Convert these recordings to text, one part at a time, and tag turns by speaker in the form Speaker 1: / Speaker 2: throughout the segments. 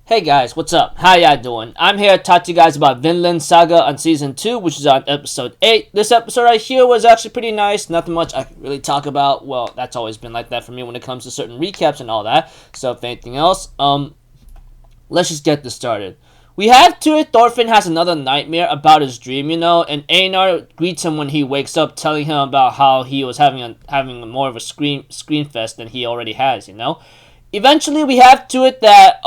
Speaker 1: Hey guys, what's up? How y'all doing? I'm here to talk to you guys about Vinland Saga on Season 2, which is on Episode 8. This episode right here was actually pretty nice. Nothing much I can really talk about. Well, that's always been like that for me when it comes to certain recaps and all that. So if anything else, let's just get this started. We have to it, Thorfinn has another nightmare about his dream, and Einar greets him when he wakes up, telling him about how he was having more of a screen fest than he already has, Eventually, we have to it that,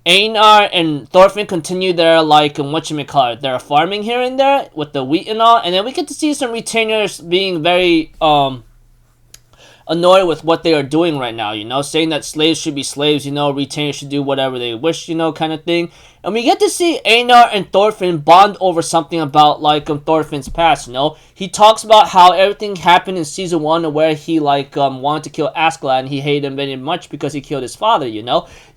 Speaker 1: Einar and Thorfinn continue their, their farming here and there with the wheat and all, and then we get to see some retainers being very, annoyed with what they are doing right now, saying that slaves should be slaves, retainers should do whatever they wish, kind of thing. And we get to see Einar and Thorfinn bond over something about, Thorfinn's past, He talks about how everything happened in Season 1 where he, wanted to kill Askeladd and he hated him very much because he killed his father, You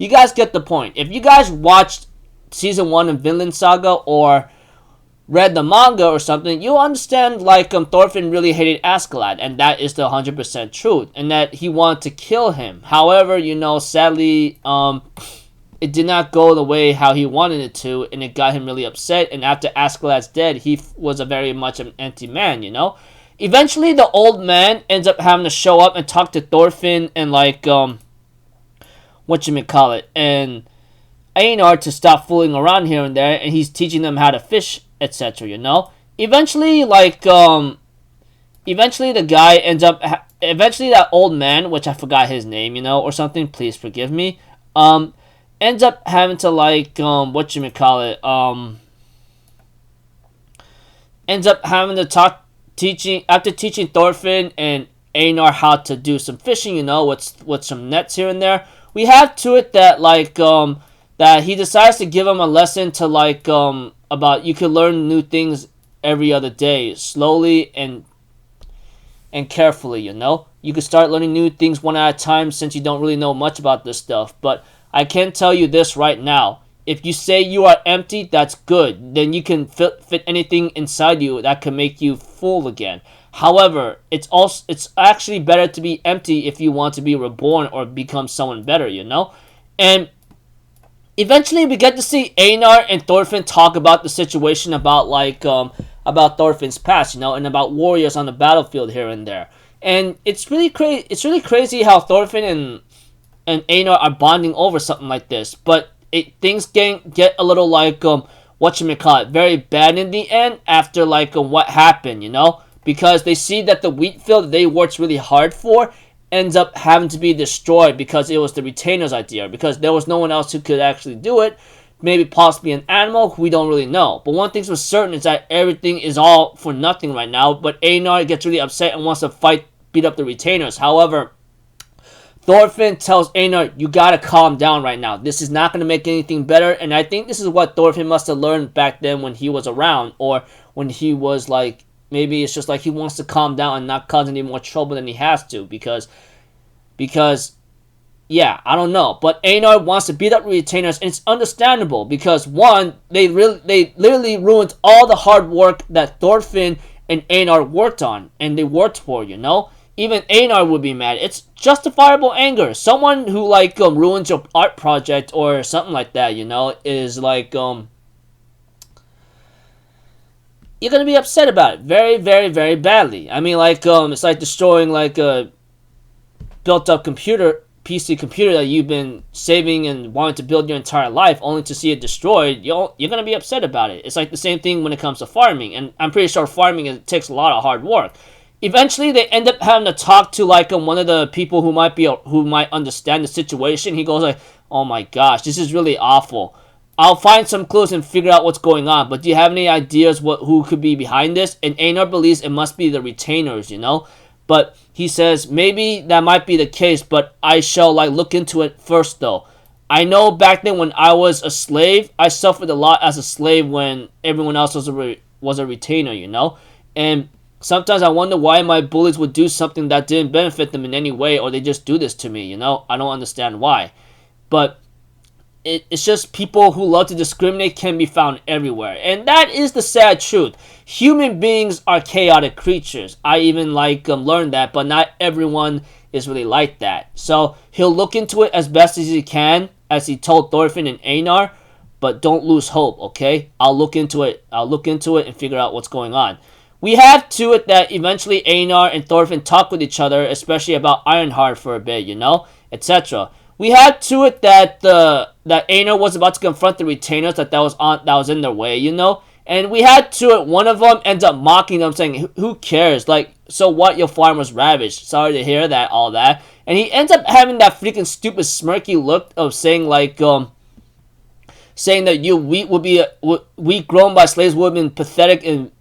Speaker 1: guys get the point. If you guys watched Season 1 of Vinland Saga or read the manga or something, you'll understand, Thorfinn really hated Askeladd, and that is the 100% truth, and that he wanted to kill him. However, sadly, it did not go the way how he wanted it to, and it got him really upset, and after Askeladd's dead, he was a very much an empty man, Eventually, the old man ends up having to show up and talk to Thorfinn and, and Einar to stop fooling around here and there, and he's teaching them how to fish, etc. Eventually, eventually the guy ends up, eventually that old man, which I forgot his name, or something, please forgive me, ends up having to, ends up having to after teaching Thorfinn and Einar how to do some fishing, with some nets here and there, we have to it that, that he decides to give him a lesson to, about you can learn new things every other day, slowly and carefully, You can start learning new things one at a time since you don't really know much about this stuff. But I can tell you this right now. If you say you are empty, that's good. Then you can fit anything inside you that can make you full again. However, it's actually better to be empty if you want to be reborn or become someone better, And eventually, we get to see Einar and Thorfinn talk about the situation about about Thorfinn's past, and about warriors on the battlefield here and there. And it's really crazy. It's really crazy how Thorfinn and Einar are bonding over something like this. But things get a little very bad in the end after what happened, because they see that the wheat field that they worked really hard for ends up having to be destroyed because it was the retainers' idea, because there was no one else who could actually do it. Maybe possibly an animal, we don't really know. But one thing's for certain is that everything is all for nothing right now, but Einar gets really upset and wants to beat up the retainers. However, Thorfinn tells Einar, you gotta calm down right now. This is not gonna make anything better, and I think this is what Thorfinn must have learned back then when he was around, or when he was maybe it's just he wants to calm down and not cause any more trouble than he has to, because, yeah, I don't know. But Einar wants to beat up retainers, and it's understandable, because one, they literally ruined all the hard work that Thorfinn and Einar worked on, and they worked for, Even Einar would be mad. It's justifiable anger. Someone who, ruins your art project or something like that, is, you're gonna be upset about it very, very, very badly. I mean, it's like destroying a built-up PC computer that you've been saving and wanting to build your entire life, only to see it destroyed. You're gonna be upset about it. It's like the same thing when it comes to farming, and I'm pretty sure farming takes a lot of hard work. Eventually, they end up having to talk to one of the people who might understand the situation. He goes "Oh my gosh, this is really awful. I'll find some clues and figure out what's going on, but do you have any ideas who could be behind this?" And Einar believes it must be the retainers, But he says, maybe that might be the case, but I shall look into it first though. I know back then when I was a slave, I suffered a lot as a slave when everyone else was a retainer, And sometimes I wonder why my bullies would do something that didn't benefit them in any way, or they just do this to me, I don't understand why. But it's just people who love to discriminate can be found everywhere. And that is the sad truth. Human beings are chaotic creatures. I even learned that, but not everyone is really like that. So he'll look into it as best as he can, as he told Thorfinn and Einar, but don't lose hope, okay? I'll look into it and figure out what's going on. We have to it that eventually Einar and Thorfinn talk with each other, especially about Ironheart for a bit, etc. We had to it that that Einar was about to confront the retainers that was in their way, And we had to it, one of them ends up mocking them, saying, who cares? Like, so what, your farm was ravaged. Sorry to hear that, all that. And he ends up having that freaking stupid smirky look of saying saying that you wheat would be wheat grown by slaves would have been pathetic and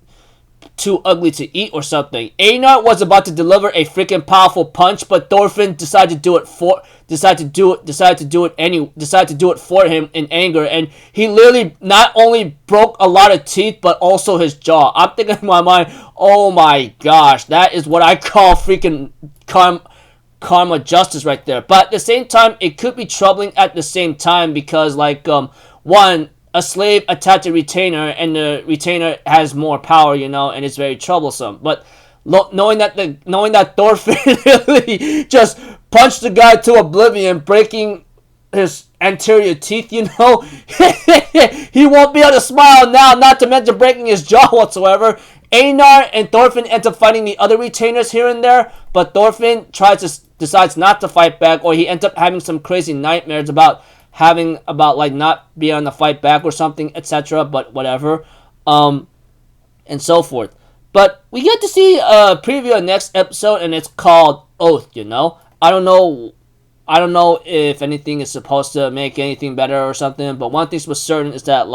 Speaker 1: too ugly to eat or something. Einar was about to deliver a freaking powerful punch, but Thorfinn decided to do it for him in anger, and he literally not only broke a lot of teeth but also his jaw. I'm thinking in my mind, oh my gosh, that is what I call freaking karma justice right there. But at the same time, it could be troubling at the same time because one, a slave attacked a retainer, and the retainer has more power, and it's very troublesome. But knowing that Thorfinn really just punched the guy to oblivion, breaking his anterior teeth, he won't be able to smile now, not to mention breaking his jaw whatsoever. Einar and Thorfinn end up fighting the other retainers here and there, but Thorfinn decides not to fight back, or he ends up having some crazy nightmares about not being able to fight back or something, etc. But whatever, and so forth. But we get to see a preview of the next episode, and it's called Oath. I don't know if anything is supposed to make anything better or something. But one thing's for certain is that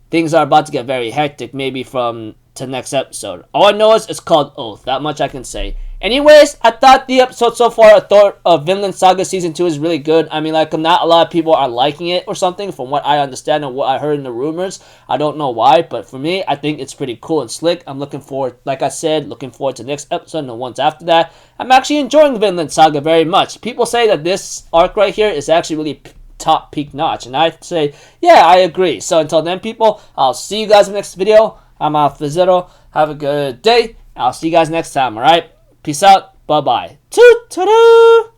Speaker 1: things are about to get very hectic, maybe from to next episode. All I know is it's called Oath. That much I can say. Anyways, I thought the episode so far of Vinland Saga Season 2 is really good. I mean, not a lot of people are liking it or something, from what I understand and what I heard in the rumors. I don't know why, but for me, I think it's pretty cool and slick. I'm looking forward to the next episode and the ones after that. I'm actually enjoying Vinland Saga very much. People say that this arc right here is actually really top peak notch, and I say, yeah, I agree. So until then, people, I'll see you guys in the next video. I'm Alpha Zero. Have a good day. I'll see you guys next time, alright? Peace out. Bye-bye. Toot-toot-toot!